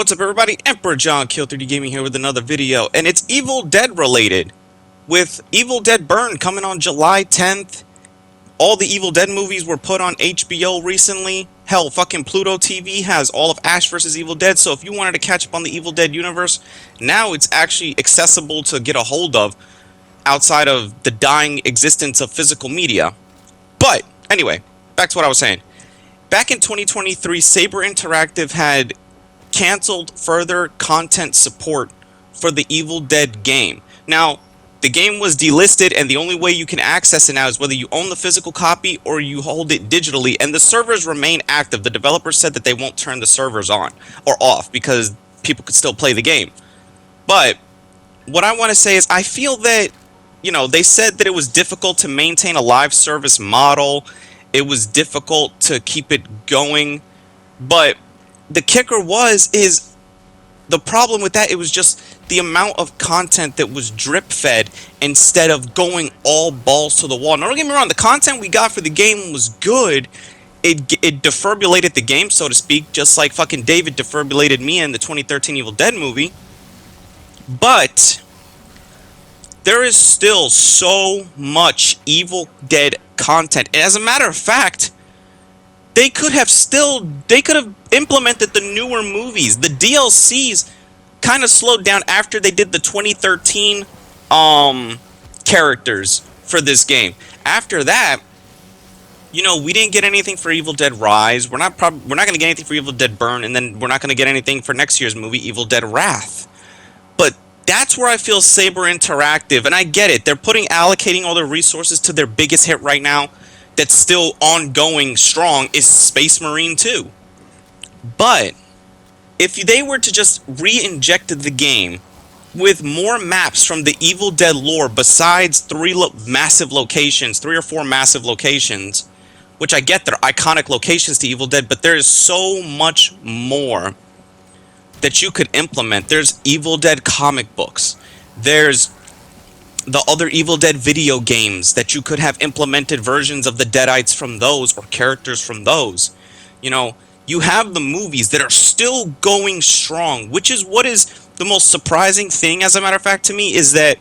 What's up, everybody? Emperor John Kill 3D Gaming here with another video, and it's Evil Dead related, with Evil Dead Burn coming on July 10th. All the Evil Dead movies were put on HBO recently. Hell, fucking Pluto TV has all of Ash vs. Evil Dead, so if you wanted to catch up on the Evil Dead universe, now it's actually accessible to get a hold of outside of the dying existence of physical media. But, anyway, back to what I was saying. Back in 2023, Saber Interactive had canceled further content support for the Evil Dead game. Now, the game was delisted, and the only way you can access it now is whether you own the physical copy or you hold it digitally, and the servers remain active. The developers said that they won't turn the servers on or off because people could still play the game. But what I want to say is I feel that, they said that it was difficult to maintain a live service model. It was difficult to keep it going, but the kicker is the problem with that, it was just the amount of content that was drip fed instead of going all balls to the wall. Now, don't get me wrong, the content we got for the game was good. It defibrillated the game, so to speak, just like fucking David defibrillated me in the 2013 Evil Dead movie. But there is still so much Evil Dead content. And as a matter of fact, they could have implemented the newer movies. The DLCs kind of slowed down after they did the 2013 characters for this game. After that, we didn't get anything for Evil Dead Rise. We're not going to get anything for Evil Dead Burn, and then we're not going to get anything for next year's movie, Evil Dead Wrath. But that's where I feel Saber Interactive, and I get it. They're allocating all their resources to their biggest hit right now that's still ongoing strong is Space Marine 2. But if they were to just re-inject the game with more maps from the Evil Dead lore besides three or four massive locations, which I get they're iconic locations to Evil Dead, but there is so much more that you could implement. There's Evil Dead comic books. There's the other Evil Dead video games that you could have implemented versions of the Deadites from those or characters from those. You have the movies that are still going strong, which is what is the most surprising thing, as a matter of fact, to me, is that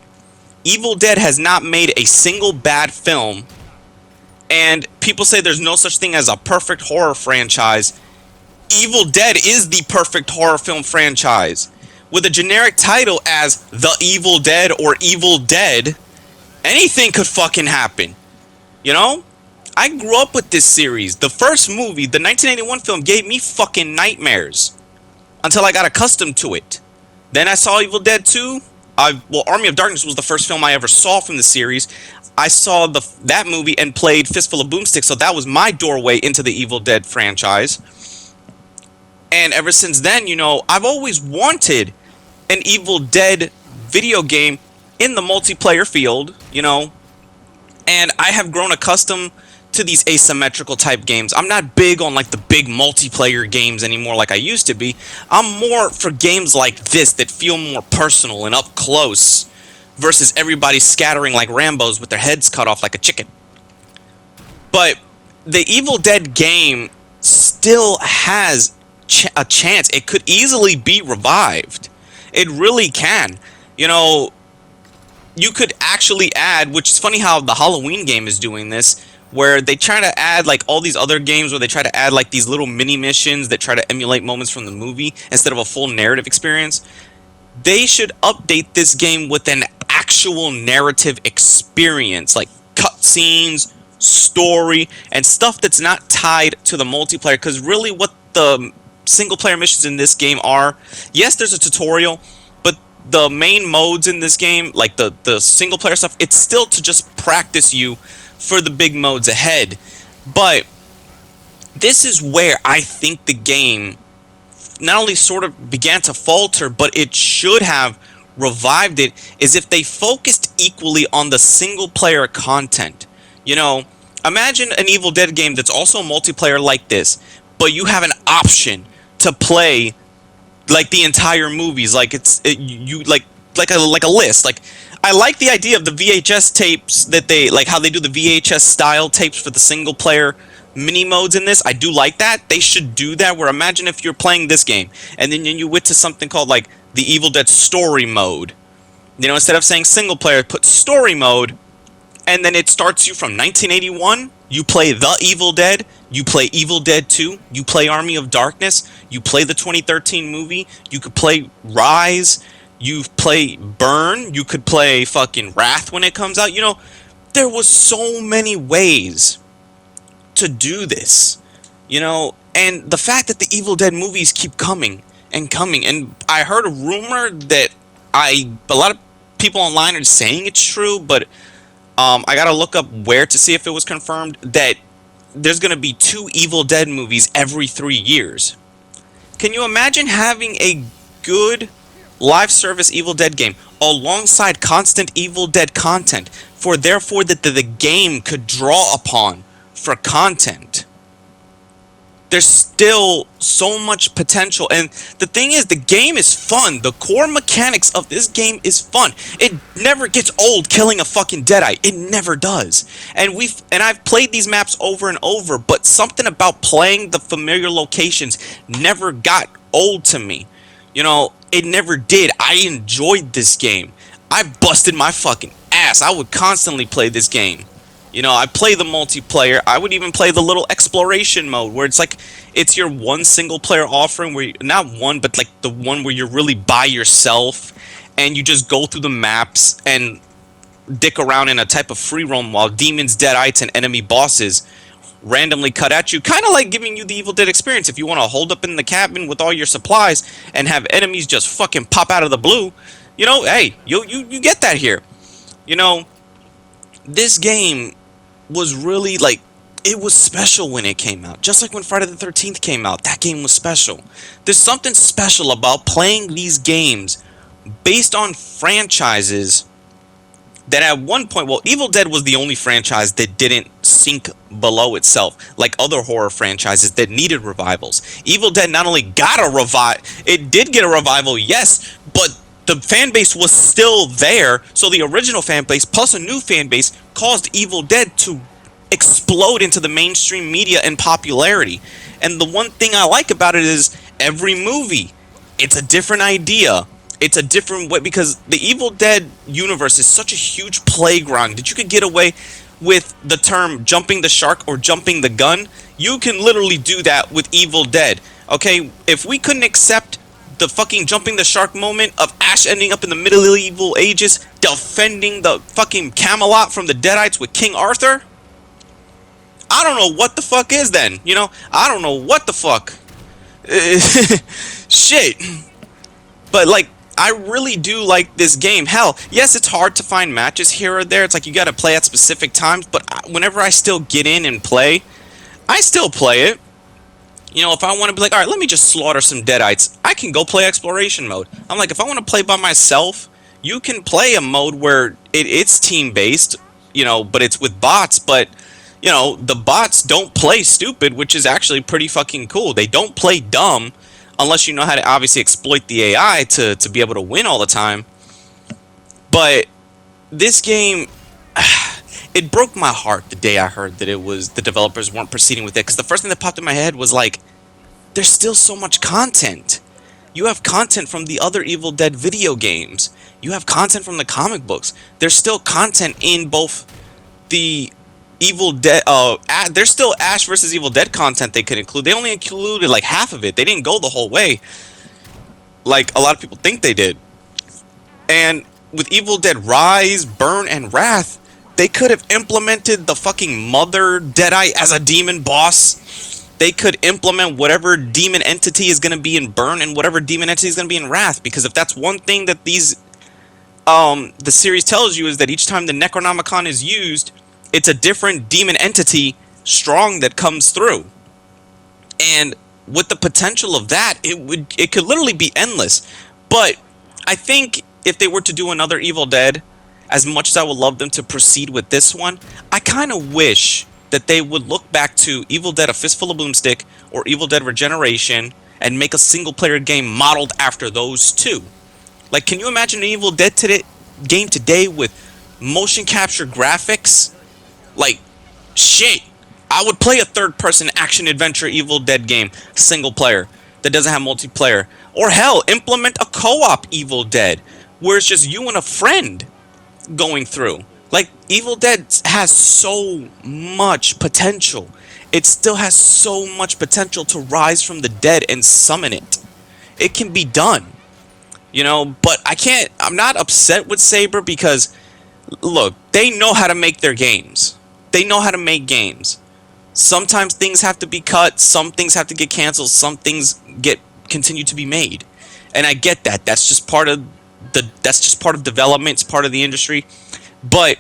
Evil Dead has not made a single bad film, and people say there's no such thing as a perfect horror franchise. Evil Dead is the perfect horror film franchise. With a generic title as The Evil Dead or Evil Dead, anything could fucking happen. I grew up with this series. The first movie, the 1981 film, gave me fucking nightmares until I got accustomed to it. Then I saw Evil Dead 2. Army of Darkness was the first film I ever saw from the series. I saw that movie and played Fistful of Boomsticks, so that was my doorway into the Evil Dead franchise. And ever since then, I've always wanted an Evil Dead video game in the multiplayer field, and I have grown accustomed to these asymmetrical type games. I'm not big on the big multiplayer games anymore like I used to be. I'm more for games like this that feel more personal and up close versus everybody scattering like Rambos with their heads cut off like a chicken. But the Evil Dead game still has a chance. It could easily be revived. It really can. You could actually add, which is funny how the Halloween game is doing this, where they try to add all these other games where they try to add these little mini missions that try to emulate moments from the movie instead of a full narrative experience. They should update this game with an actual narrative experience, like cutscenes, story, and stuff that's not tied to the multiplayer, because really what the single player missions in this game are, yes, there's a tutorial, but the main modes in this game, like the single player stuff, it's still to just practice you for the big modes ahead. But this is where I think the game not only sort of began to falter, but it should have revived it, is if they focused equally on the single player content. Imagine an Evil Dead game that's also multiplayer like this, but you have an option to play the entire movies, like a list. I like the idea of the VHS tapes that they how they do the VHS style tapes for the single player mini modes in this. I do like that. They should do that. Where imagine if you're playing this game and then you went to something called like the Evil Dead story mode. You know, instead of saying single player, put story mode, and then it starts you from 1981. You play The Evil Dead. You play Evil Dead 2. You play Army of Darkness. You play the 2013 movie. You could play Rise. You play Burn. You could play fucking Wrath when it comes out. You know, there was so many ways to do this. You know, and the fact that the Evil Dead movies keep coming and coming, and I heard a rumor that a lot of people online are saying it's true, but I gotta look up where to see if it was confirmed that there's gonna be 2 Evil Dead movies every 3 years. Can you imagine having a good live service Evil Dead game alongside constant Evil Dead content, for therefore that the game could draw upon for content? There's still so much potential, and the thing is, the game is fun. The core mechanics of this game is fun. It never gets old killing a fucking Deadite. It never does. And I've played these maps over and over, but something about playing the familiar locations never got old to me. You know, it never did. I enjoyed this game. I busted my fucking ass. I would constantly play this game. You know, I play the multiplayer. I would even play the little exploration mode where it's like, it's your one single player offering where not one, but like the one where you're really by yourself and you just go through the maps and dick around in a type of free roam while demons, deadites, and enemy bosses randomly cut at you. Kind of like giving you the Evil Dead experience. If you want to hold up in the cabin with all your supplies and have enemies just fucking pop out of the blue, you know, hey, you get that here. You know, this game was really like, it was special when it came out. Just like when Friday the 13th came out, that game was special. There's something special about playing these games based on franchises that at one point, well, Evil Dead was the only franchise that didn't sink below itself like other horror franchises that needed revivals. Evil Dead not only got a it did get a revival, yes, but the fan base was still there, so the original fan base plus a new fan base caused Evil Dead to explode into the mainstream media and popularity. And the one thing I like about it is every movie, it's a different idea. It's a different way, because the Evil Dead universe is such a huge playground that you could get away with the term jumping the shark or jumping the gun. You can literally do that with Evil Dead. Okay, if we couldn't accept the fucking jumping the shark moment of Ash ending up in the medieval ages defending the fucking Camelot from the Deadites with King Arthur, I don't know what the fuck is then. You know, I don't know what the fuck. Shit. But like, I really do like this game. Hell, yes, it's hard to find matches here or there. It's like you gotta play at specific times, but whenever I still get in and play, I still play it. You know, if I want to be like, all right, let me just slaughter some Deadites, I can go play exploration mode. I'm like, if I want to play by myself, you can play a mode where it's team-based, you know, but it's with bots, but, you know, the bots don't play stupid, which is actually pretty fucking cool. They don't play dumb, unless you know how to obviously exploit the AI to be able to win all the time. But this game, it broke my heart the day I heard that it was the developers weren't proceeding with it, because the first thing that popped in my head was like, there's still so much content. You have content from the other Evil Dead video games. You have content from the comic books. There's still content in both the Evil Dead, there's still Ash versus Evil Dead content they could include. They only included like half of it. They didn't go the whole way like a lot of people think they did. And with Evil Dead Rise, Burn, and Wrath, they could have implemented the fucking Mother Deadite as a demon boss. They could implement whatever demon entity is going to be in Burn and whatever demon entity is going to be in Wrath. Because if that's one thing that the series tells you, is that each time the Necronomicon is used, it's a different demon entity strong that comes through. And with the potential of that, it could literally be endless. But I think if they were to do another Evil Dead, as much as I would love them to proceed with this one, I kind of wish that they would look back to Evil Dead: A Fistful of Boomstick or Evil Dead Regeneration and make a single-player game modeled after those two. Like, can you imagine an Evil Dead game today with motion capture graphics? Like, shit. I would play a third-person action-adventure Evil Dead game, single player, that doesn't have multiplayer. Or hell, implement a co-op Evil Dead, where it's just you and a friend going through. Like, Evil Dead has so much potential. It still has so much potential to rise from the dead and summon it. It can be done, but I'm not upset with Saber because, look, they know how to make their games. They know how to make games. Sometimes things have to be cut, some things have to get canceled, some things continue to be made. And I get that. That's just part of development, it's part of the industry. But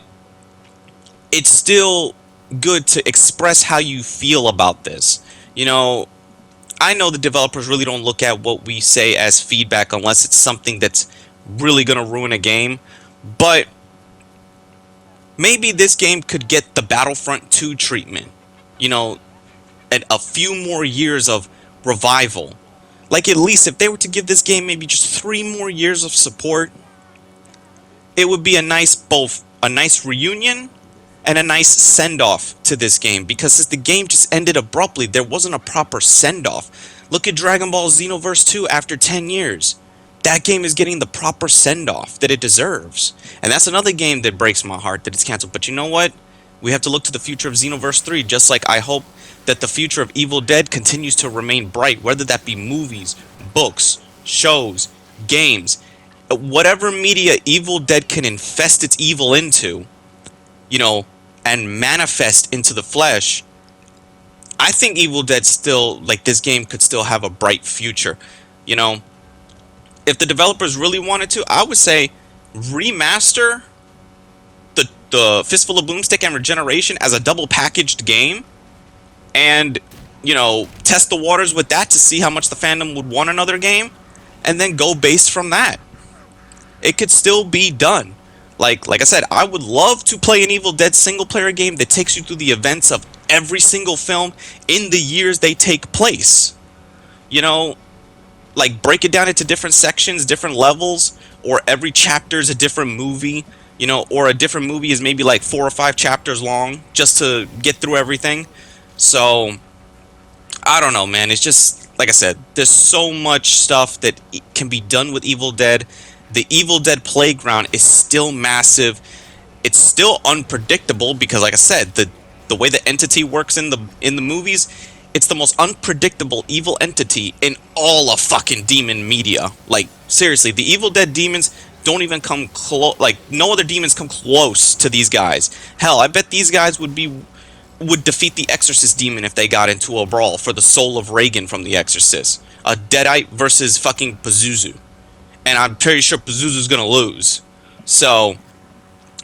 it's still good to express how you feel about this. I know the developers really don't look at what we say as feedback unless it's something that's really going to ruin a game. But maybe this game could get the Battlefront 2 treatment. And a few more years of revival. Like, at least if they were to give this game maybe just 3 more years of support, it would be a nice reunion and a nice send-off to this game, because since the game just ended abruptly, there wasn't a proper send-off. Look at Dragon Ball Xenoverse 2 after 10 years. That game is getting the proper send-off that it deserves. And that's another game that breaks my heart that it's canceled. But you know what? We have to look to the future of Xenoverse 3, just like I hope that the future of Evil Dead continues to remain bright, whether that be movies, books, shows, games, whatever media Evil Dead can infest its evil into, and manifest into the flesh. I think Evil Dead still, like, this game could still have a bright future. If the developers really wanted to, I would say remaster the Fistful of Boomstick and Regeneration as a double packaged game, and test the waters with that to see how much the fandom would want another game, and then go based from that. It could still be done. Like I said, I would love to play an Evil Dead single player game that takes you through the events of every single film in the years they take place. Like, break it down into different sections, different levels, or every chapter is a different movie. Or a different movie is maybe like 4 or 5 chapters long just to get through everything. So, I don't know, man. It's just, like I said, there's so much stuff that can be done with Evil Dead. The Evil Dead playground is still massive. It's still unpredictable because, like I said, the way the entity works in the movies, it's the most unpredictable evil entity in all of fucking demon media. Like, seriously, the Evil Dead demons don't even come close. Like, no other demons come close to these guys. Hell, I bet these guys would defeat the Exorcist demon if they got into a brawl for the soul of Reagan from the Exorcist. A Deadite versus fucking Pazuzu. And I'm pretty sure Pazuzu's gonna lose. So,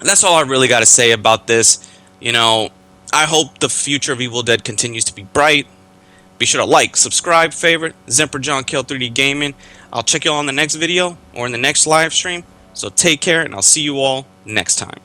that's all I really gotta say about this. I hope the future of Evil Dead continues to be bright. Be sure to like, subscribe, favorite, Zemper John Kill 3D Gaming. I'll check you all in the next video or in the next live stream. So take care, and I'll see you all next time.